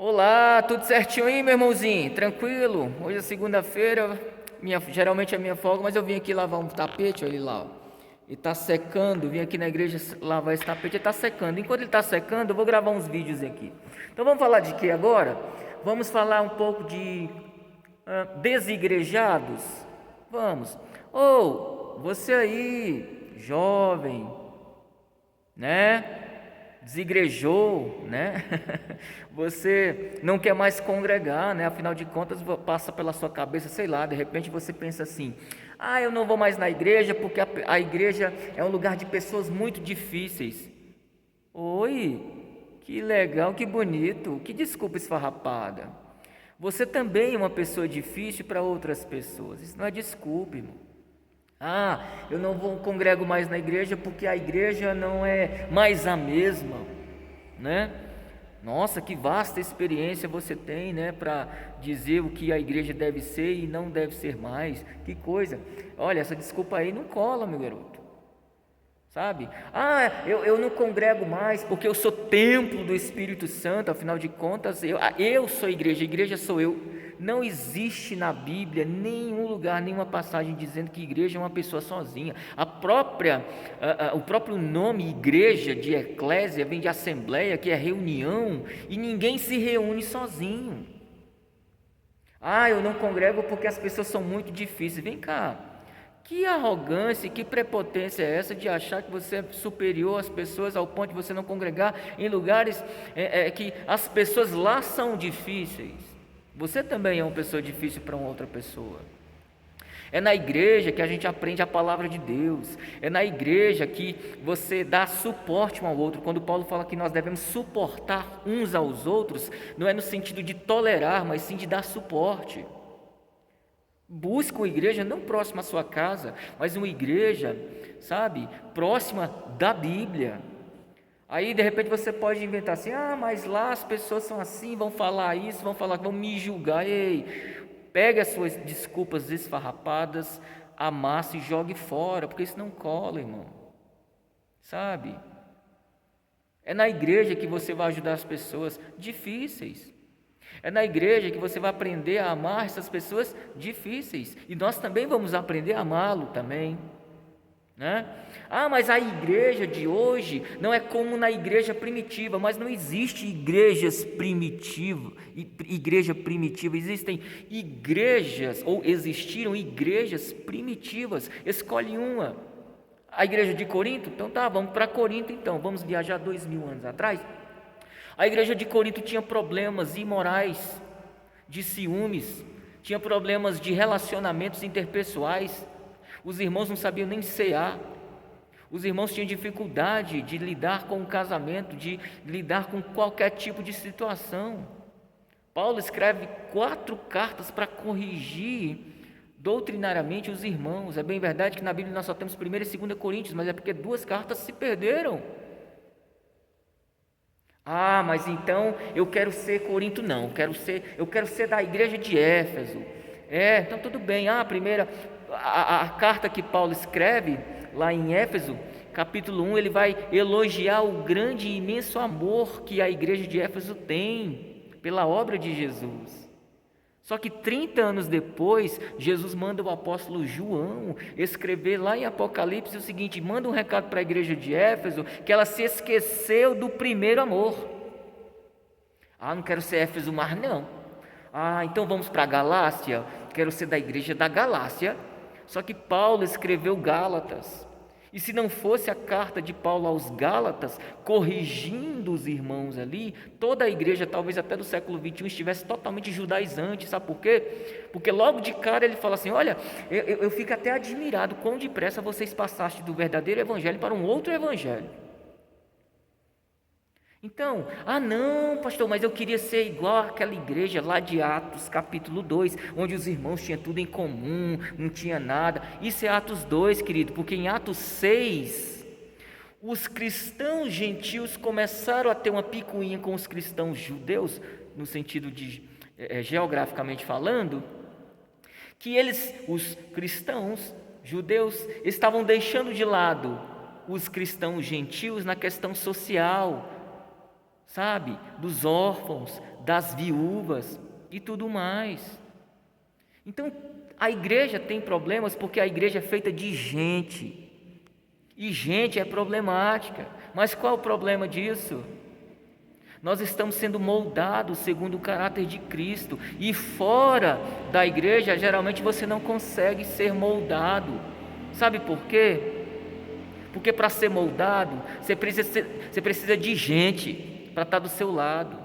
Olá, tudo certinho aí, meu irmãozinho? Tranquilo? Hoje é segunda-feira, geralmente é minha folga, mas eu vim aqui lavar um tapete, olha ele lá, ó. E tá secando, vim aqui na igreja lavar esse tapete, ele tá secando. Enquanto ele tá secando, eu vou gravar uns vídeos aqui. Então vamos falar de quê agora? Vamos falar um pouco de desigrejados? Vamos. Ou você aí, jovem, né? Desigrejou, né? Você não quer mais congregar, né? Afinal de contas, passa pela sua cabeça, sei lá, de repente você pensa assim: ah, eu não vou mais na igreja porque a igreja é um lugar de pessoas muito difíceis. Oi, que legal, que bonito, que desculpa esfarrapada. Você também é uma pessoa difícil para outras pessoas, isso não é desculpa, irmão. Ah, eu não vou congrego mais na igreja porque a igreja não é mais a mesma, né? Nossa, que vasta experiência você tem, né, para dizer o que a igreja deve ser e não deve ser mais. Que coisa. Olha, essa desculpa aí não cola, meu garoto. Sabe? Ah, eu não congrego mais porque eu sou templo do Espírito Santo, afinal de contas, eu sou a igreja sou eu. Não existe na Bíblia nenhum lugar, nenhuma passagem dizendo que igreja é uma pessoa sozinha. O próprio nome igreja, de eclésia, vem de assembleia, que é reunião, e ninguém se reúne sozinho. Ah, eu não congrego porque as pessoas são muito difíceis. Vem cá. Que arrogância, que prepotência é essa de achar que você é superior às pessoas ao ponto de você não congregar em lugares que as pessoas lá são difíceis? Você também é uma pessoa difícil para uma outra pessoa. É na igreja que a gente aprende a palavra de Deus. É na igreja que você dá suporte um ao outro. Quando Paulo fala que nós devemos suportar uns aos outros, não é no sentido de tolerar, mas sim de dar suporte. Busca uma igreja não próxima à sua casa, mas uma igreja, sabe, próxima da Bíblia. Aí de repente você pode inventar assim: ah, mas lá as pessoas são assim, vão falar isso, vão me julgar. Ei, pega as suas desculpas esfarrapadas, amassa e jogue fora, porque isso não cola, irmão. Sabe? É na igreja que você vai ajudar as pessoas difíceis. É na igreja que você vai aprender a amar essas pessoas difíceis. E nós também vamos aprender a amá-lo também, né? Ah, mas a igreja de hoje não é como na igreja primitiva. Mas não existe igreja primitiva. Existem igrejas, ou existiram igrejas primitivas. Escolhe uma. A igreja de Corinto? Então tá, vamos para Corinto então. Vamos viajar 2000 anos atrás. A igreja de Corinto tinha problemas imorais, de ciúmes, tinha problemas de relacionamentos interpessoais. Os irmãos não sabiam nem cear. Os irmãos tinham dificuldade de lidar com o casamento, de lidar com qualquer tipo de situação. Paulo escreve 4 cartas para corrigir doutrinariamente os irmãos. É bem verdade que na Bíblia nós só temos 1ª e 2ª Coríntios, mas é porque 2 cartas se perderam. Ah, mas então eu quero ser Corinto, não, eu quero ser da igreja de Éfeso. Então tudo bem. A carta que Paulo escreve lá em Éfeso, capítulo 1, ele vai elogiar o grande e imenso amor que a igreja de Éfeso tem pela obra de Jesus. Só que 30 anos depois, Jesus manda o apóstolo João escrever lá em Apocalipse o seguinte: manda um recado para a igreja de Éfeso, que ela se esqueceu do primeiro amor. Ah, não quero ser Éfeso mais não. Ah, então vamos para a Galácia, quero ser da igreja da Galácia. Só que Paulo escreveu Gálatas. E se não fosse a carta de Paulo aos Gálatas, corrigindo os irmãos ali, toda a igreja, talvez até do século 21, estivesse totalmente judaizante. Sabe por quê? Porque logo de cara ele fala assim: olha, eu fico até admirado quão depressa vocês passaste do verdadeiro evangelho para um outro evangelho. Então, não, pastor, mas eu queria ser igual àquela igreja lá de Atos, capítulo 2, onde os irmãos tinham tudo em comum, não tinha nada. Isso é Atos 2, querido, porque em Atos 6, os cristãos gentios começaram a ter uma picuinha com os cristãos judeus, no sentido de, geograficamente falando, que os cristãos judeus, estavam deixando de lado os cristãos gentios na questão social, sabe, dos órfãos, das viúvas e tudo mais. Então, a igreja tem problemas porque a igreja é feita de gente. E gente é problemática. Mas qual o problema disso? Nós estamos sendo moldados segundo o caráter de Cristo. E fora da igreja, geralmente você não consegue ser moldado. Sabe por quê? Porque para ser moldado, você precisa de gente para estar do seu lado.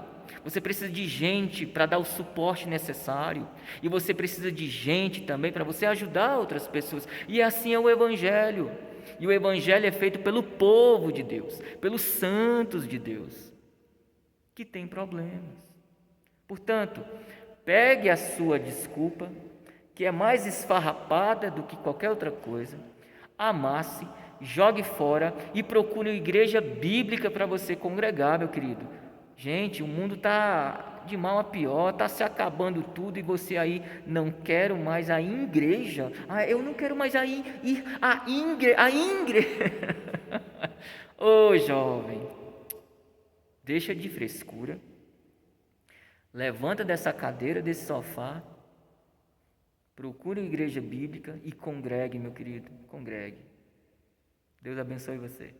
Você precisa de gente para dar o suporte necessário. E você precisa de gente também para você ajudar outras pessoas. E assim é o Evangelho. E o Evangelho é feito pelo povo de Deus, pelos santos de Deus, que tem problemas. Portanto, pegue a sua desculpa, que é mais esfarrapada do que qualquer outra coisa, amasse, jogue fora e procure uma igreja bíblica para você congregar, meu querido. Gente, o mundo está de mal a pior, está se acabando tudo e você aí, não quero mais a igreja. Eu não quero mais ir a igreja. Ô jovem, deixa de frescura, levanta dessa cadeira, desse sofá, procure uma igreja bíblica e congregue, meu querido, congregue. Deus abençoe você.